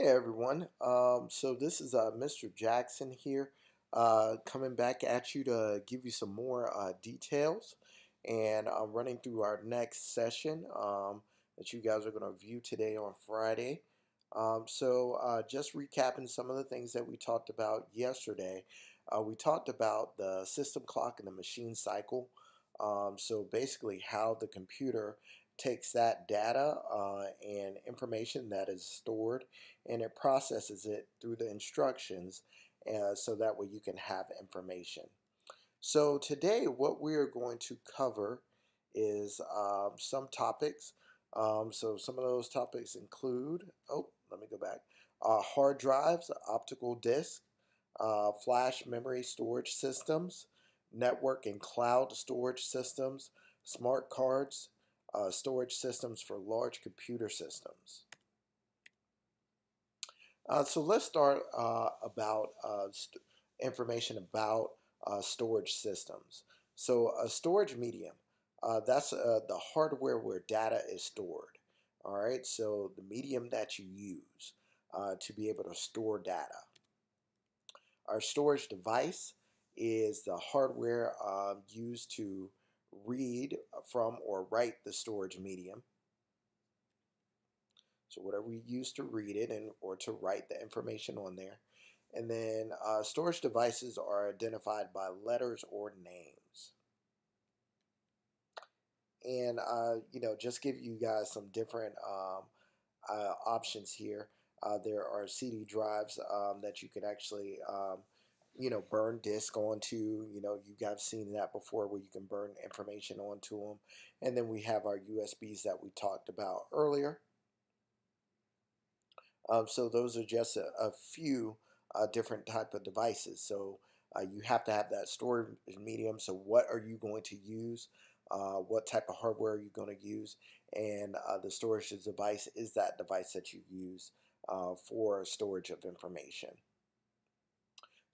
Hey everyone. So this is Mr. Jackson here, coming back at you to give you some more details, and running through our next session that you guys are going to view today on Friday. Just recapping some of the things that we talked about yesterday. We talked about the system clock and the machine cycle. So basically, how the computer takes that data and information that is stored and it processes it through the instructions so that way you can have information. So today what we are going to cover is some topics. So some of those topics include, let me go back, hard drives, optical discs, flash memory storage systems, network and cloud storage systems, smart cards, storage systems for large computer systems. So let's start about information about storage systems. So a storage medium, that's the hardware where data is stored. All right, so the medium that you use to be able to store data. Our storage device is the hardware used to read from or write the storage medium. So whatever we use to read it and or to write the information on there. And then storage devices are identified by letters or names. And just give you guys some different options here. There are CD drives that you could actually burn disk onto. You guys seen that before, where you can burn information onto them. And then we have our USBs that we talked about earlier. So those are just a few different type of devices. So you have to have that storage medium. So what are you going to use? What type of hardware are you going to use? And the storage device is that device that you use for storage of information.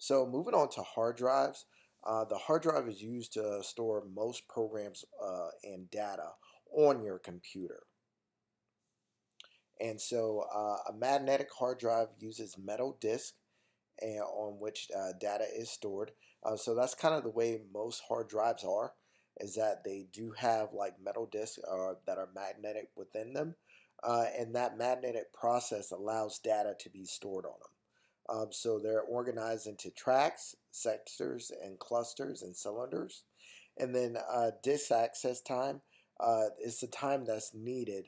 So moving on to hard drives. The hard drive is used to store most programs and data on your computer. And so a magnetic hard drive uses metal disk on which data is stored. So that's kind of the way most hard drives are, is that they do have like metal disks that are magnetic within them. And that magnetic process allows data to be stored on them. So they're organized into tracks, sectors, and clusters and cylinders. And then disk access time is the time that's needed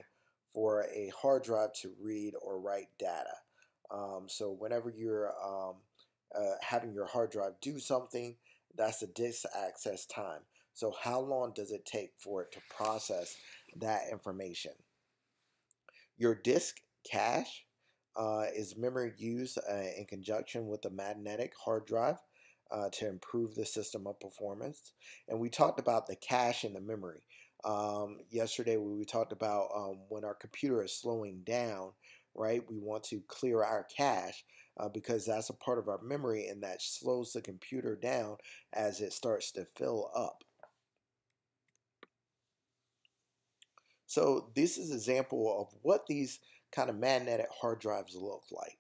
for a hard drive to read or write data. So whenever you're having your hard drive do something, that's the disk access time. So how long does it take for it to process that information? Your disk cache is memory used in conjunction with the magnetic hard drive to improve the system of performance. And we talked about the cache and the memory. Yesterday we talked about when our computer is slowing down, right? We want to clear our cache because that's a part of our memory, and that slows the computer down as it starts to fill up. So this is an example of what these kind of magnetic hard drives look like.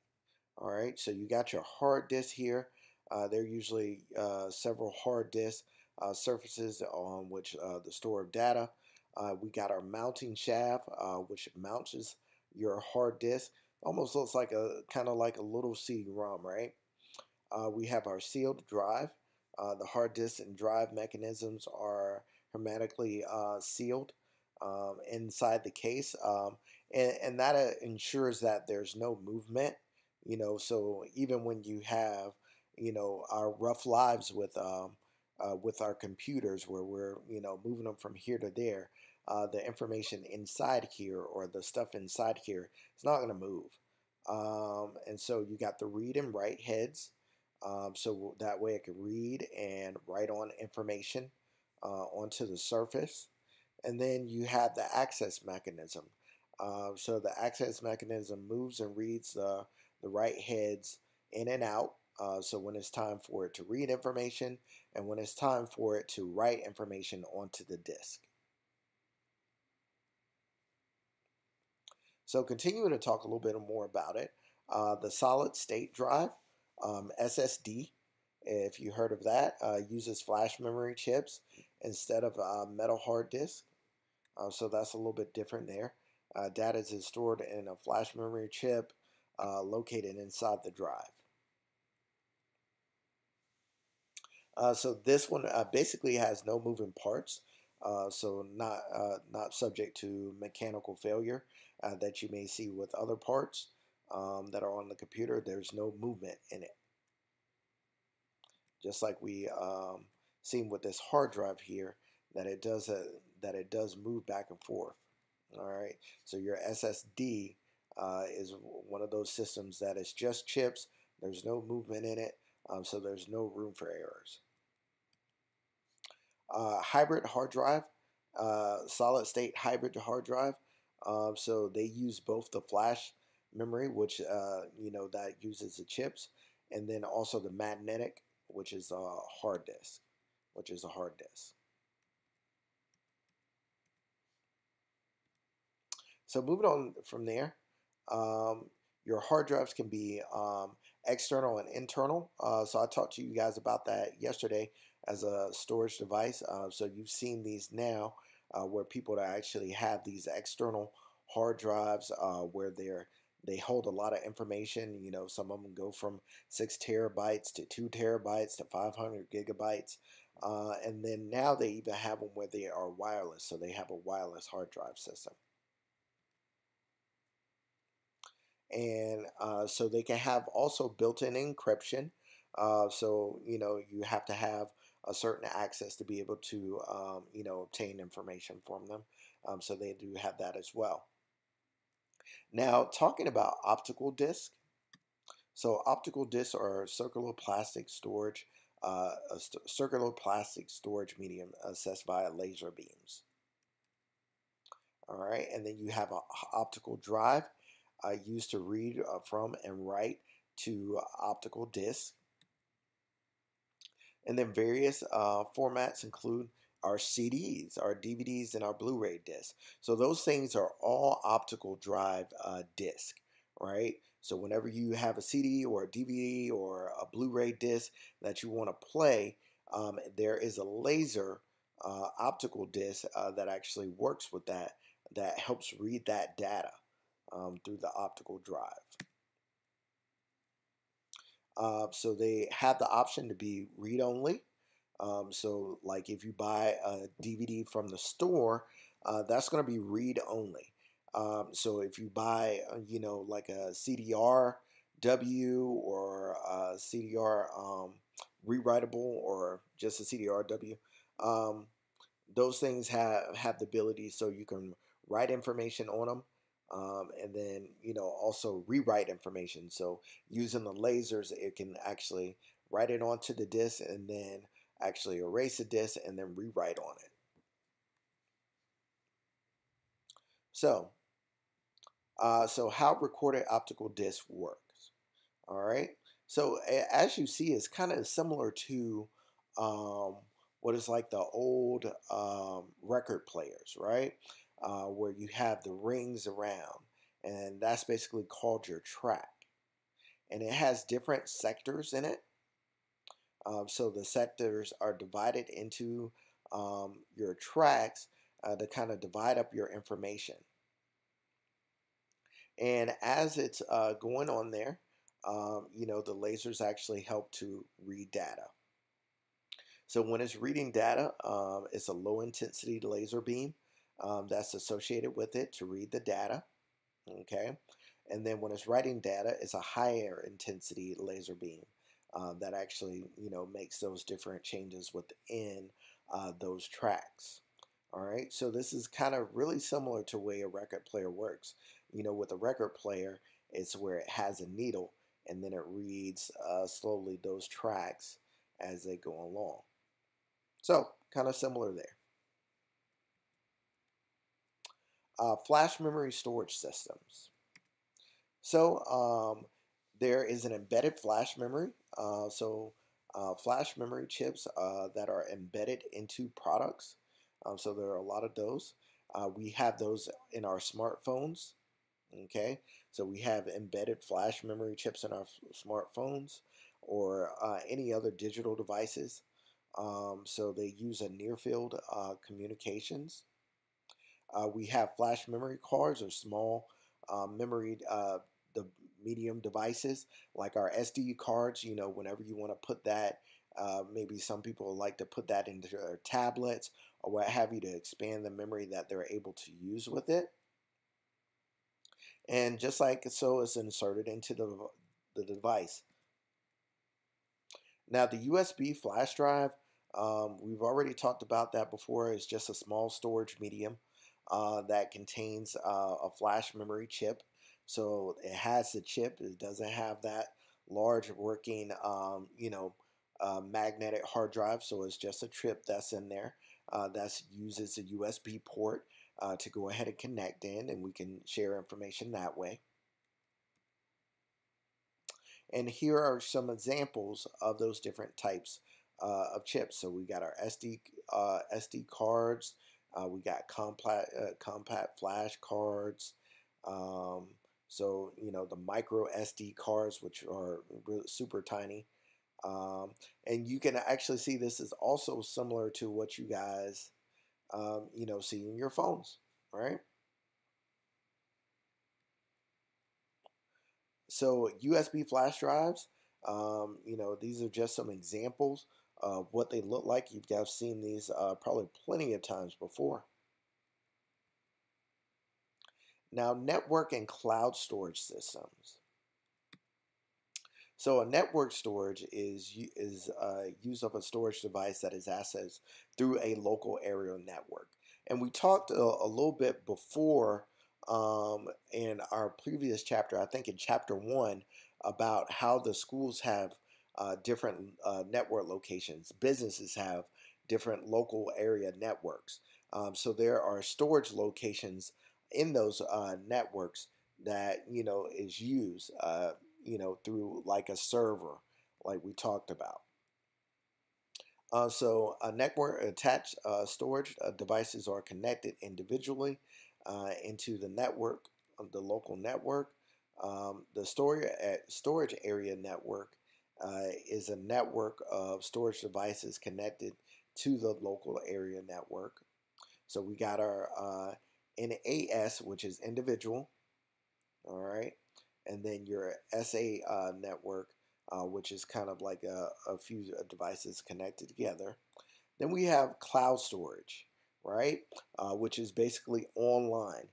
All right, so you got your hard disk here. They're usually several hard disk surfaces on which the store of data. We got our mounting shaft, which mounts your hard disk. Almost looks like a kind of like a little CD-ROM, right? We have our sealed drive. The hard disk and drive mechanisms are hermetically sealed inside the case, and that ensures that there's no movement. So even when you have our rough lives with our computers, where we're moving them from here to there, the information inside here or the stuff inside here is not going to move. And so you got the read and write heads, so that way it can read and write on information onto the surface. And then you have the access mechanism. So the access mechanism moves and reads the write heads in and out. So when it's time for it to read information and when it's time for it to write information onto the disk. So continuing to talk a little bit more about it, The solid state drive, SSD, if you heard of that, uses flash memory chips instead of metal hard disk. So that's a little bit different there. Data is stored in a flash memory chip located inside the drive. So this one basically has no moving parts, so not subject to mechanical failure that you may see with other parts that are on the computer. There's no movement in it, just like we seen with this hard drive here that it does move back and forth. All right, so your SSD is one of those systems that is just chips. There's no movement in it, so there's no room for errors. Hybrid hard drive, solid state hybrid hard drive. So they use both the flash memory, which that uses the chips, and then also the magnetic, which is a hard disk, So moving on from there, um, your hard drives can be external and internal. So I talked to you guys about that yesterday as a storage device. So you've seen these now where people actually have these external hard drives where they hold a lot of information. You know, some of them go from 6 terabytes to 2 terabytes to 500 gigabytes. And then now they even have them where they are wireless. So they have a wireless hard drive system. And so they can have also built-in encryption. So you have to have a certain access to be able to obtain information from them. So they do have that as well. Now talking about optical disc. So optical discs are circular plastic storage, circular plastic storage medium assessed via laser beams. All right, and then you have an optical drive used to read from and write to optical discs. And then various formats include our CDs, our DVDs, and our Blu-ray discs. So those things are all optical drive disc, right? So whenever you have a CD or a DVD or a Blu-ray disc that you want to play, there is a laser optical disc that actually works with that helps read that data through the optical drive. So they have the option to be read-only. So like if you buy a DVD from the store, that's going to be read-only. So if you buy, like a CDR-W or a CDR rewritable or just a CDR-W, those things have the ability so you can write information on them. And then also rewrite information. So using the lasers, it can actually write it onto the disk and then actually erase the disk and then rewrite on it. So, so how recorded optical disc works. All right. So as you see, it's kind of similar to um, what is like the old record players, right? Where you have the rings around, and that's basically called your track. And it has different sectors in it. So the sectors are divided into your tracks to kind of divide up your information. And as it's going on there, the lasers actually help to read data. So when it's reading data, it's a low intensity laser beam that's associated with it to read the data. Okay. And then when it's writing data, it's a higher intensity laser beam that actually, makes those different changes within those tracks. All right. So this is kind of really similar to the way a record player works. With a record player, it's where it has a needle and then it reads slowly those tracks as they go along. So kind of similar there. Flash memory storage systems. So there is an embedded flash memory. Flash memory chips that are embedded into products. So there are a lot of those. We have those in our smartphones. Okay, so we have embedded flash memory chips in our smartphones or any other digital devices. So they use a near field communications. We have flash memory cards or small memory, the medium devices like our SD cards. You know, whenever you want to put that, maybe some people like to put that into their tablets or what have you to expand the memory that they're able to use with it. And just like so, it's inserted into the device. Now, the USB flash drive, we've already talked about that before. It's just a small storage medium that contains a flash memory chip. So it has the chip. It doesn't have that large working, magnetic hard drive. So it's just a chip that's in there that uses a USB port to go ahead and connect in, and we can share information that way. And here are some examples of those different types of chips. So we got our SD cards, we got compact flash cards. Um, so you know the micro SD cards, which are really super tiny. And you can actually see this is also similar to what you guys see in your phones, right? So USB flash drives, these are just some examples of what they look like. You've guys seen these probably plenty of times before. Now, network and cloud storage systems. So a network storage is use of a storage device that is accessed through a local area network. And we talked a little bit before in our previous chapter, I think in chapter 1, about how the schools have different network locations. Businesses have different local area networks. So there are storage locations in those networks that is used. Through like a server, like we talked about. So, network attached storage devices are connected individually into the network of the local network. The storage area network is a network of storage devices connected to the local area network. So we got our NAS, which is individual, all right, and then your SA network, which is kind of like a few devices connected together. Then we have cloud storage, right, which is basically online.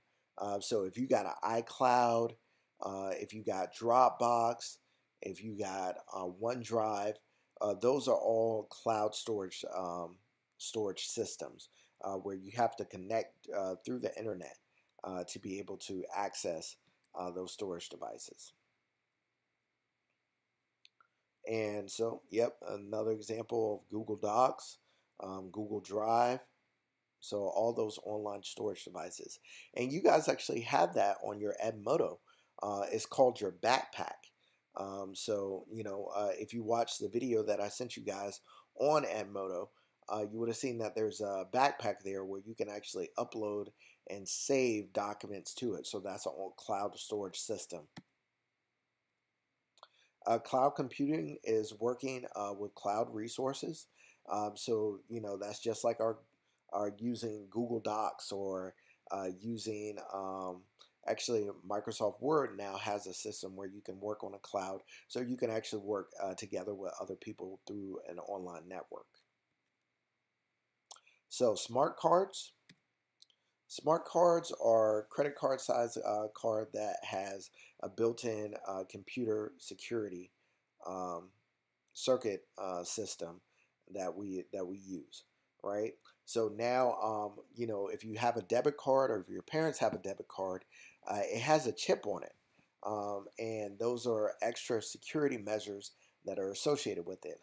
So if you got an iCloud, if you got Dropbox, if you got OneDrive, those are all cloud storage systems where you have to connect through the internet to be able to access those storage devices. And so, yep, another example of Google Docs, Google Drive. So all those online storage devices. And you guys actually have that on your Edmodo. It's called your backpack. If you watch the video that I sent you guys on Edmodo, you would have seen that there's a backpack there where you can actually upload and save documents to it. So that's a cloud storage system. Cloud computing is working with cloud resources. That's just like our using Google Docs or using actually Microsoft Word now has a system where you can work on a cloud, so you can actually work together with other people through an online network. So smart cards. Smart cards are credit card size card that has a built-in computer security um, circuit system that we use, right? So now, if you have a debit card or if your parents have a debit card, it has a chip on it, and those are extra security measures that are associated with it.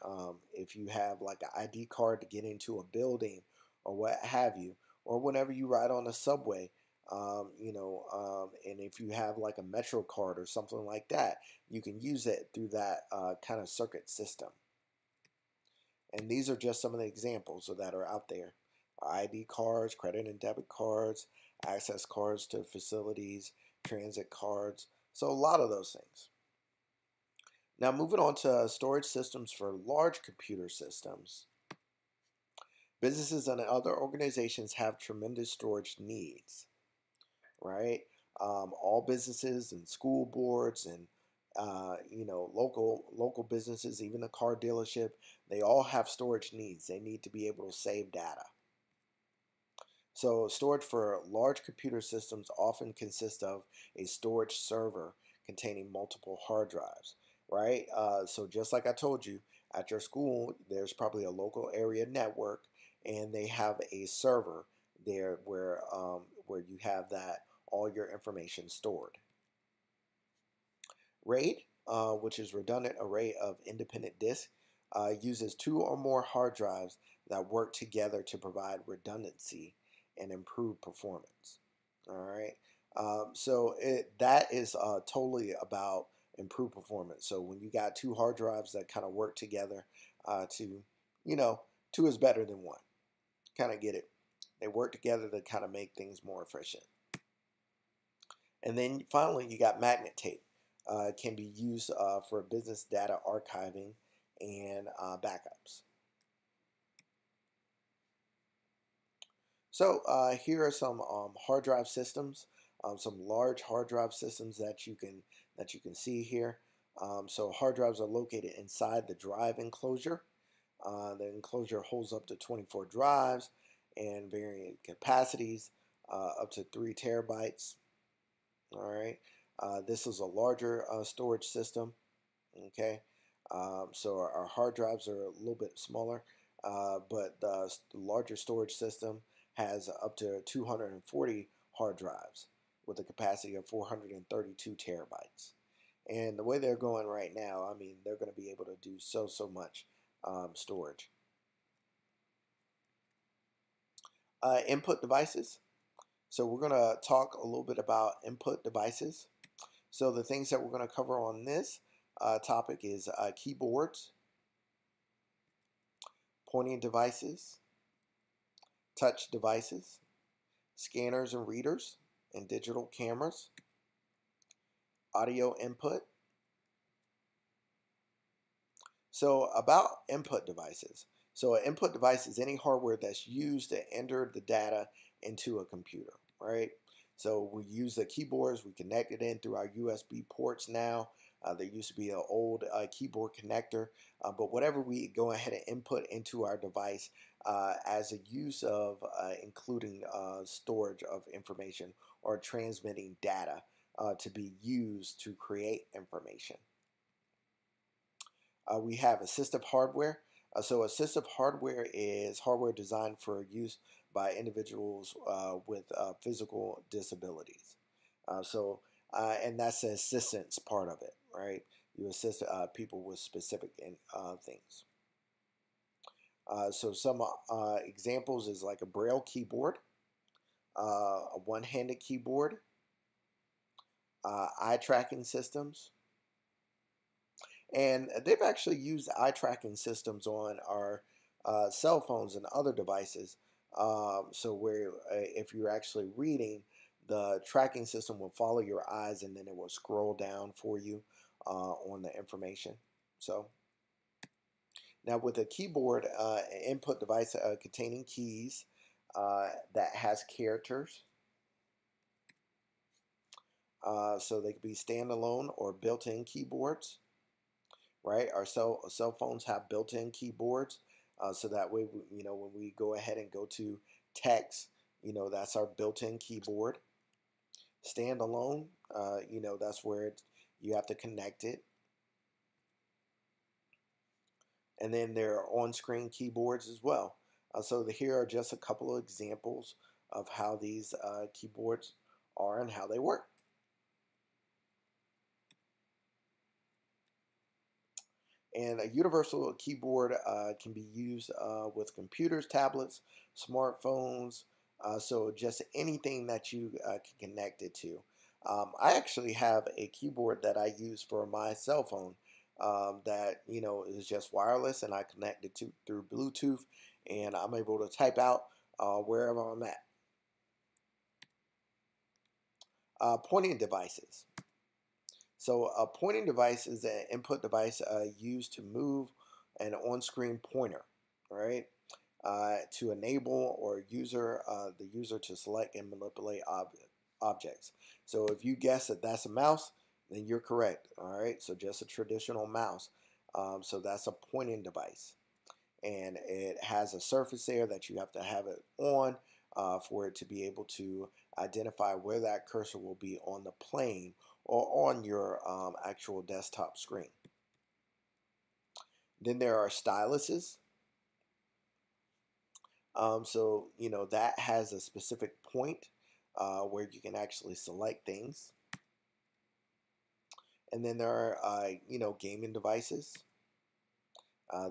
If you have like an ID card to get into a building or what have you, or whenever you ride on the subway, and if you have like a Metro card or something like that, you can use it through that kind of circuit system. And these are just some of the examples that are out there. ID cards, credit and debit cards, access cards to facilities, transit cards. So a lot of those things. Now moving on to storage systems for large computer systems. Businesses and other organizations have tremendous storage needs, right? All businesses and school boards and local businesses, even a car dealership, they all have storage needs. They need to be able to save data. So storage for large computer systems often consists of a storage server containing multiple hard drives, right? So just like I told you, at your school, there's probably a local area network, and they have a server there where you have that all your information stored. RAID, which is redundant array of independent disks, uses two or more hard drives that work together to provide redundancy and improve performance. All right. That is totally about improved performance. So when you got two hard drives that kind of work together you know, two is better than one. Kind of get it. They work together to kind of make things more efficient. And then finally, you got magnet tape. It can be used for business data archiving and backups. So here are some hard drive systems, some large hard drive systems that you can see here. So hard drives are located inside the drive enclosure. The enclosure holds up to 24 drives and varying capacities, up to 3 terabytes. All right. This is a larger storage system. Okay. So our hard drives are a little bit smaller, but the larger storage system has up to 240 hard drives with a capacity of 432 terabytes. And the way they're going right now, I mean, they're going to be able to do so much storage. Input devices. So we're going to talk a little bit about input devices. So the things that we're going to cover on this topic is keyboards, pointing devices, touch devices, scanners and readers, and digital cameras, audio input. So about input devices. So an input device is any hardware that's used to enter the data into a computer, right? So we use the keyboards, we connect it in through our USB ports now. There used to be an old keyboard connector, but whatever we go ahead and input into our device as a use of including storage of information or transmitting data to be used to create information. We have assistive hardware. So assistive hardware is hardware designed for use by individuals with physical disabilities. And that's the assistance part of it, right? You assist people with specific things. So some examples is like a Braille keyboard, a one-handed keyboard, eye tracking systems. And they've actually used eye tracking systems on our cell phones and other devices. So where if you're actually reading, the tracking system will follow your eyes and then it will scroll down for you on the information. So now with a keyboard, an input device containing keys that has characters. So they could be standalone or built-in keyboards. Right, our cell phones have built-in keyboards, so that way when we go ahead and go to text, that's our built-in keyboard. Standalone, that's where you have to connect it. And then there are on-screen keyboards as well. So here are just a couple of examples of how these keyboards are and how they work. And a universal keyboard can be used with computers, tablets, smartphones, so just anything that you can connect it to. I actually have a keyboard that I use for my cell phone that is just wireless, and I connect it through Bluetooth, and I'm able to type out wherever I'm at. Pointing devices. So a pointing device is an input device used to move an on-screen pointer, right? To enable the user to select and manipulate objects. So if you guess that that's a mouse, then you're correct. All right, so just a traditional mouse. So that's a pointing device, and it has a surface there that you have to have it on for it to be able to identify where that cursor will be on the plane or on your actual desktop screen. Then there are styluses. So, that has a specific point where you can actually select things. And then there are, gaming devices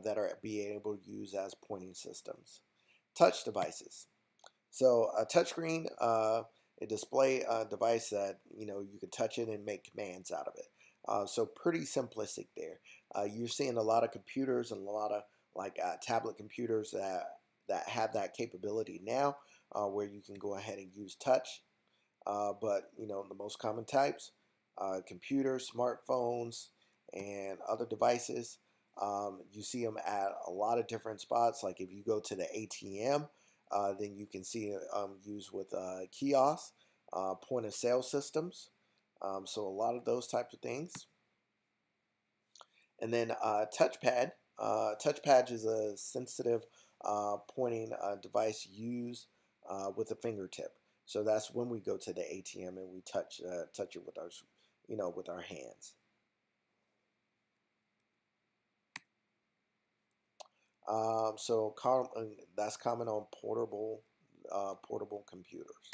that are being able to use as pointing systems. Touch devices. So a touchscreen, a display device that, you can touch it and make commands out of it. So pretty simplistic there. You're seeing a lot of computers and a lot of tablet computers that have that capability now, where you can go ahead and use touch. But the most common types, computers, smartphones, and other devices. You see them at a lot of different spots. Like if you go to the ATM, then you can see used with kiosks, point of sale systems. So a lot of those types of things. And then touchpad. Touchpad is a sensitive pointing device used with a fingertip. So that's when we go to the ATM and we touch it with our hands. That's common on portable computers.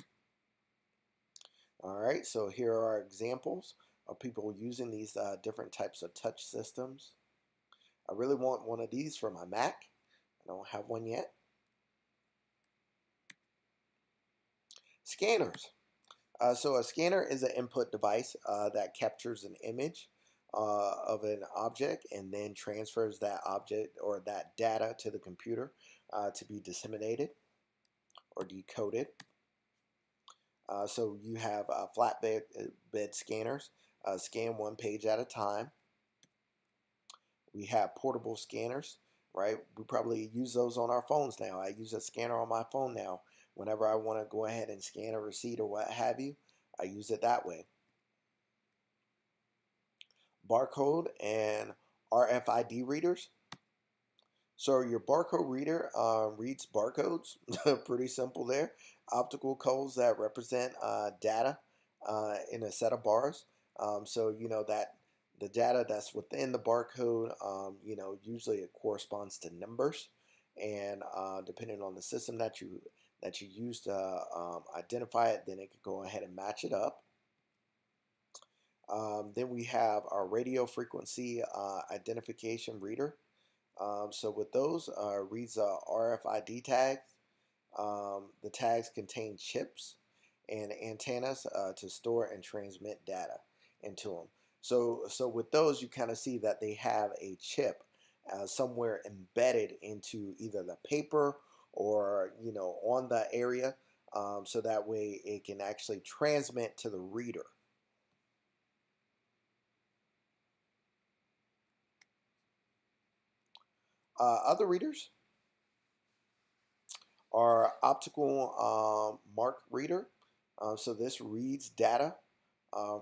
All right, so here are examples of people using these different types of touch systems. I really want one of these for my Mac. I don't have one yet. Scanners. So a scanner is an input device that captures an image of an object and then transfers that object or that data to the computer to be disseminated or decoded. So you have flatbed bed scanners, scan one page at a time. We have portable scanners, right? We probably use those on our phones now. I use a scanner on my phone now. Whenever I want to go ahead and scan a receipt or what have you, I use it that way. Barcode and RFID readers. So your barcode reader reads barcodes. Pretty simple there. Optical codes that represent data in a set of bars. So that the data that's within the barcode, usually it corresponds to numbers, and depending on the system that you use to identify it, then it could go ahead and match it up. Then we have our radio frequency identification reader. So with those, reads RFID tags. The tags contain chips and antennas to store and transmit data into them. So with those, you kind of see that they have a chip somewhere embedded into either the paper or on the area, so that way it can actually transmit to the reader. Other readers are optical mark reader. So this reads data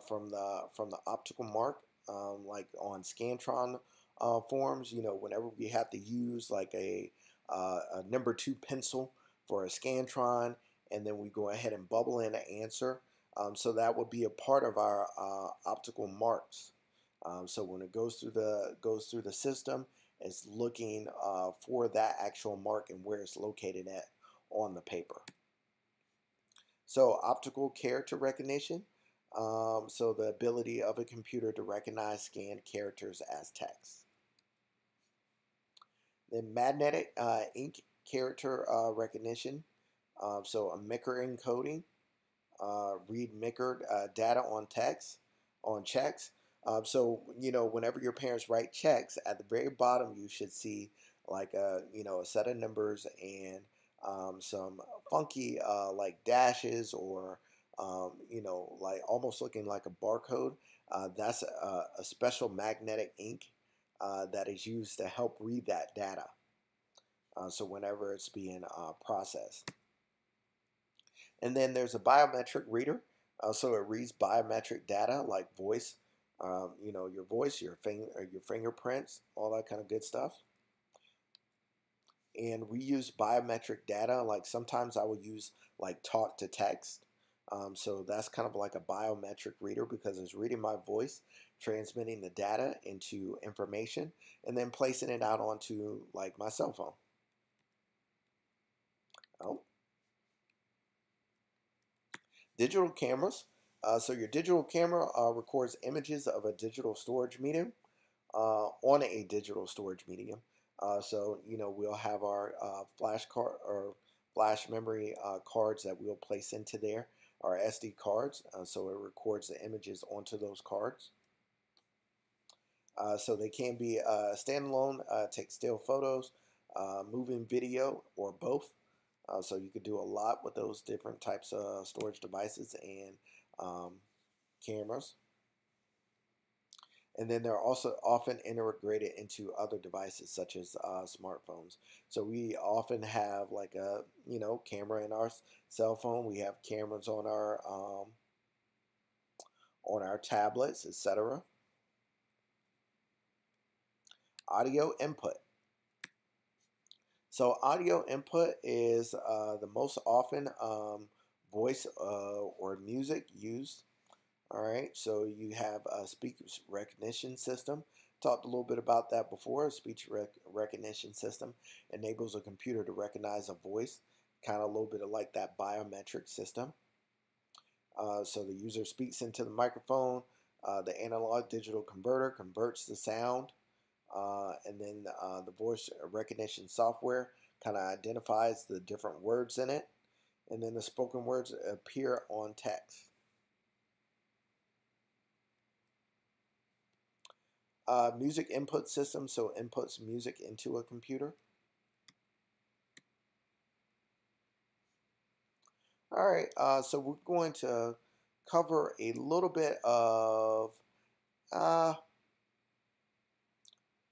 from the optical mark, like on Scantron forms. Whenever we have to use like a number 2 pencil for a Scantron, and then we go ahead and bubble in an answer. So that would be a part of our optical marks. So when it goes through the system, it's looking for that actual mark and where it's located at on the paper. So optical character recognition. So the ability of a computer to recognize scanned characters as text. Then magnetic ink character recognition. So a Micker encoding. Read Micker data on text, on checks. So whenever your parents write checks, at the very bottom you should see like a set of numbers and some funky like dashes or like almost looking like a barcode. That's a special magnetic ink that is used to help read that data. So whenever it's being processed. And then there's a biometric reader. So it reads biometric data like voice, your voice, your fingerprints, all that kind of good stuff. And we use biometric data. Like sometimes I will use like talk to text. So that's kind of like a biometric reader because it's reading my voice, transmitting the data into information, and then placing it out onto like my cell phone. Oh. Digital cameras. So your digital camera records images of a digital storage medium on a digital storage medium. So we'll have our flash card or flash memory cards that we'll place into there, our SD cards. So it records the images onto those cards. So they can be standalone, take still photos, moving video, or both. So you could do a lot with those different types of storage devices and cameras. And then they're also often integrated into other devices such as smartphones. So we often have like a camera in our cell phone. We have cameras on our tablets, etc. Audio input. So audio input is the most often voice or music used. All right, so you have a speech recognition system. Talked a little bit about that before. A speech recognition system enables a computer to recognize a voice, kind of a little bit of like that biometric system. So the user speaks into the microphone. The analog digital converter converts the sound. And then the voice recognition software kind of identifies the different words in it. And then the spoken words appear on text. Music input system, so inputs music into a computer. All right, so we're going to cover a little bit of uh,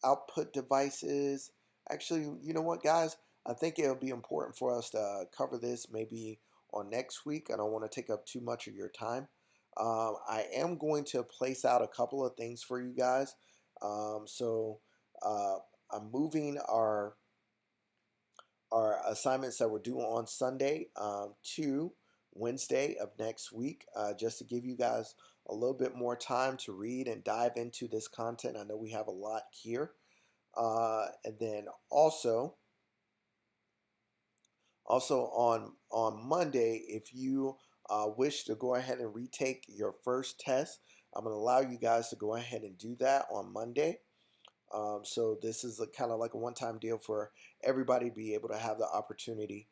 output devices. Actually, you know what, guys? I think it'll be important for us to cover this maybe on next week. I don't want to take up too much of your time. I am going to place out a couple of things for you guys. So I'm moving our assignments that we're due on Sunday to Wednesday of next week, just to give you guys a little bit more time to read and dive into this content. I know we have a lot here. And then also on Monday, if you wish to go ahead and retake your first test, I'm going to allow you guys to go ahead and do that on Monday. So this is kind of like a one-time deal for everybody to be able to have the opportunity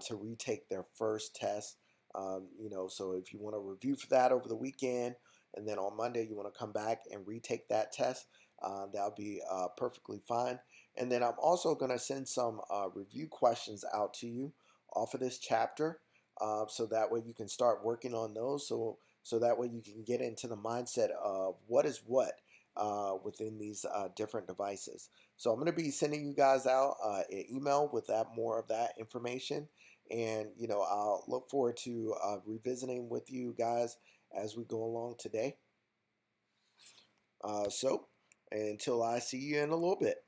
to retake their first test. So if you want to review for that over the weekend, and then on Monday you want to come back and retake that test, that'll be perfectly fine. And then I'm also going to send some review questions out to you off of this chapter, so that way you can start working on those. So that way you can get into the mindset of what is what within these different devices. So I'm going to be sending you guys out an email with more of that information. And, I'll look forward to revisiting with you guys as we go along today. So until I see you in a little bit.